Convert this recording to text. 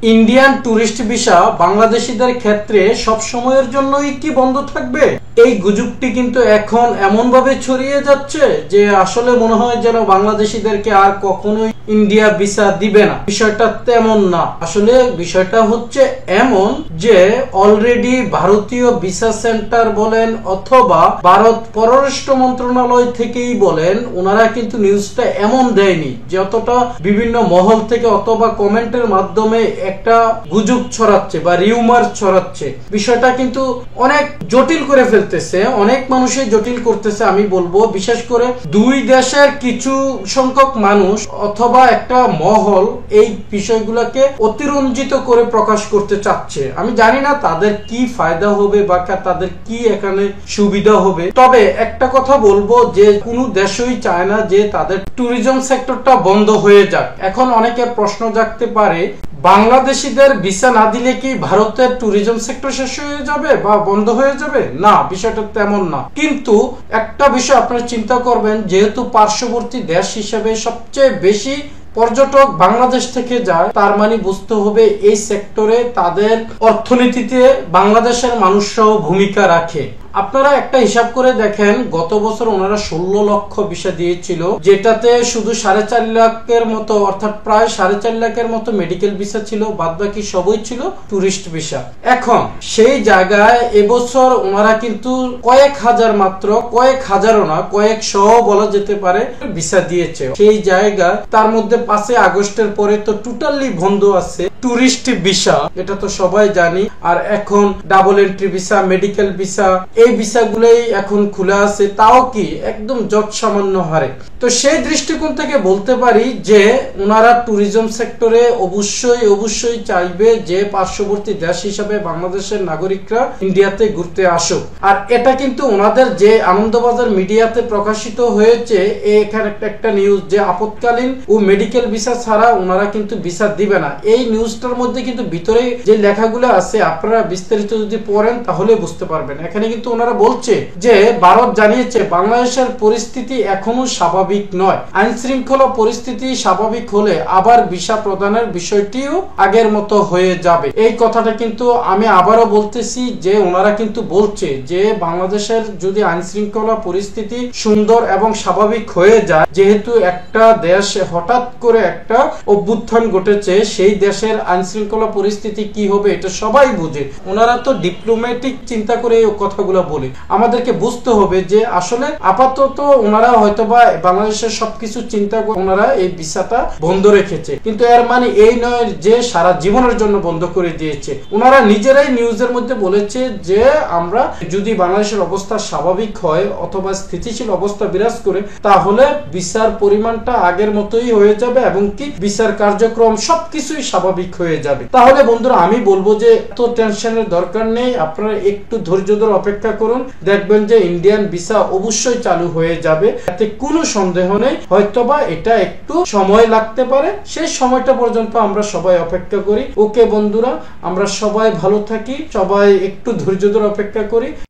Indian tourist visa বাংলাদেশিদের ক্ষেত্রে সব সময়ের জন্যই কি বন্ধ থাকবে? এই গুজবটি কিন্তু এখন এমন ভাবে ছড়িয়ে যাচ্ছে যে আসলে মনে হয় যেন বাংলাদেশিদেরকে আর কখনোই ইন্ডিয়া ভিসা দিবে না। বিষয়টা তেমন না। আসলে বিষয়টা হচ্ছে এমন যে অলরেডি ভারতীয় ভিসা সেন্টার বলেন অথবা ভারত পররাষ্ট্র মন্ত্রণালয় থেকেই বলেন, ওনারা কিন্তু নিউজটা এমন দেয়নি, যতটা বিভিন্ন মহল থেকে অথবা কমেন্টের মাধ্যমে একটা গুজব ছড়াচ্ছে বা রিউমার ছড়াচ্ছে। বিষয়টা কিন্তু অনেক জটিল করে ফেলতেছে, অনেক মানুষই জটিল করতেছে। আমি বলবো বিশেষ করে দুই দেশের কিছু সংখ্যক মানুষ অথবা একটা মহল এই বিষয়গুলোকে অতিরঞ্জিত করে প্রকাশ করতে চাচ্ছে। আমি জানি না তাদের কি ফায়দা হবে বা তাদের কি এখানে সুবিধা হবে। তবে একটা কথা বলবো যে কোনো দেশই চায় না যে তাদের ট্যুরিজম সেক্টরটা বন্ধ হয়ে যাক। এখন অনেকের প্রশ্ন জাগতে পারে, বাংলাদেশিদের ভিসা না দিলে কি ভারতের ট্যুরিজম সেক্টর শেষ হয়ে যাবে বা বন্ধ হয়ে যাবে? না, বিষয়টা তেমন না। কিন্তু একটা বিষয় আপনারা চিন্তা করবেন, যেহেতু পার্শ্ববর্তী দেশ হিসেবে সবচেয়ে বেশি পর্যটক বাংলাদেশ থেকে যায়, তার মানে বুঝতে হবে এই সেক্টরে তাদের অর্থনীতিতে বাংলাদেশের মানুষরাও ভূমিকা রাখে। আপনারা একটা হিসাব করে দেখেন, গত বছর ওনারা 16 লক্ষ ভিসা দিয়েছিল, যেটাতে শুধু 4.5 লাখের মতো অর্থাৎ প্রায় 4.5 লাখের মতো মেডিকেল ভিসা ছিল, বাদ বাকি সবই ছিল টুরিস্ট ভিসা। এখন সেই জায়গায় এবছর ওনারা কিন্তু কয়েক হাজার, মাত্র কয়েক হাজারও না, কয়েকশো বলা যেতে পারে ভিসা দিয়েছে। সেই জায়গায় তার মধ্যে 5 আগস্টের পরে তো টোটালি বন্ধ আছে টুরিস্ট ভিসা, এটা তো সবাই জানি। আর এখন double entry visa, medical visa, এই ভিসাগুলোই এখন খোলা আছে, তাও কি একদম যত সামান্য হারে। তো সেই দৃষ্টিকোণ থেকে বলতে পারি যে ওনারা ট্যুরিজম সেক্টরে অবশ্যই চাইবে যে পার্শ্ববর্তী দেশ হিসাবে বাংলাদেশের নাগরিকরা ইন্ডিয়াতে ঘুরতে আসুক। আর এটা কিন্তু ওনাদের যে আনন্দবাজার মিডিয়াতে প্রকাশিত হয়েছে, এখানে একটা নিউজ যে আপৎকালীন ও মেডিকেল ভিসা ছাড়া ওনারা কিন্তু ভিসা দিবে না। এই নিউজটার মধ্যে কিন্তু ভিতরে যে লেখাগুলো আছে আপনারা বিস্তারিত যদি পড়েন তাহলে বুঝতে পারবেন। এখানে কিন্তু ওনারা বলছে যে ভারত জানিয়েছে বাংলাদেশের পরিস্থিতি এখনো স্বাভাবিক নয়, আইন শৃঙ্খলা পরিস্থিতি স্বাভাবিক হলে আবার ভিসা প্রদানের বিষয়টিও আগের মতো হয়ে যাবে। এই কথাটা কিন্তু আমি আবারও বলতেছি যে ওনারা কিন্তু বলছে যে বাংলাদেশের যদি আইন শৃঙ্খলা পরিস্থিতি সুন্দর এবং স্বাভাবিক হয়ে যায়, যেহেতু একটা দেশ হঠাৎ করে একটা অভ্যুত্থান ঘটেছে, সেই দেশের আইন শৃঙ্খলা পরিস্থিতি কি হবে এটা সবাই বুঝে। ওনারা তো ডিপ্লোম্যাটিক চিন্তা করে এই কথাগুলো বলে। আমাদেরকে বুঝতে হবে যে আসলে আপাতত ওনারা হয়তোবা বাংলাদেশের সবকিছু চিন্তা করে ওনারা এই ভিসাটা বন্ধ রেখেছে, কিন্তু এর মানে এই নয় যে সারা জীবনের জন্য বন্ধ করে দিয়েছে। ওনারা নিজেরাই নিউজের মধ্যে বলেছে যে আমরা যদি বাংলাদেশের অবস্থা স্বাভাবিক হয় অথবা স্থিতিশীল অবস্থা বিরাজ করে, তাহলে ভিসার পরিমাণটা আগের মতোই হয়ে যাবে এবং কি ভিসার কার্যক্রম সবকিছুই স্বাভাবিক হয়ে যাবে। তাহলে বন্ধুরা আমি বলবো যে এত টেনশনের দরকার নেই, আপনারা একটু ধৈর্য ধরে অপেক্ষা করুন, দেখবেন যে ইন্ডিয়ান ভিসা অবশ্যই চালু হয়ে যাবে, এতে কোনো সন্দেহ নেই। হয়তোবা এটা একটু সময় লাগতে পারে, সেই সময়টা পর্যন্ত আমরা সবাই অপেক্ষা করি। ওকে বন্ধুরা, আমরা সবাই ভালো থাকি, সবাই একটু ধৈর্য ধরে অপেক্ষা করি।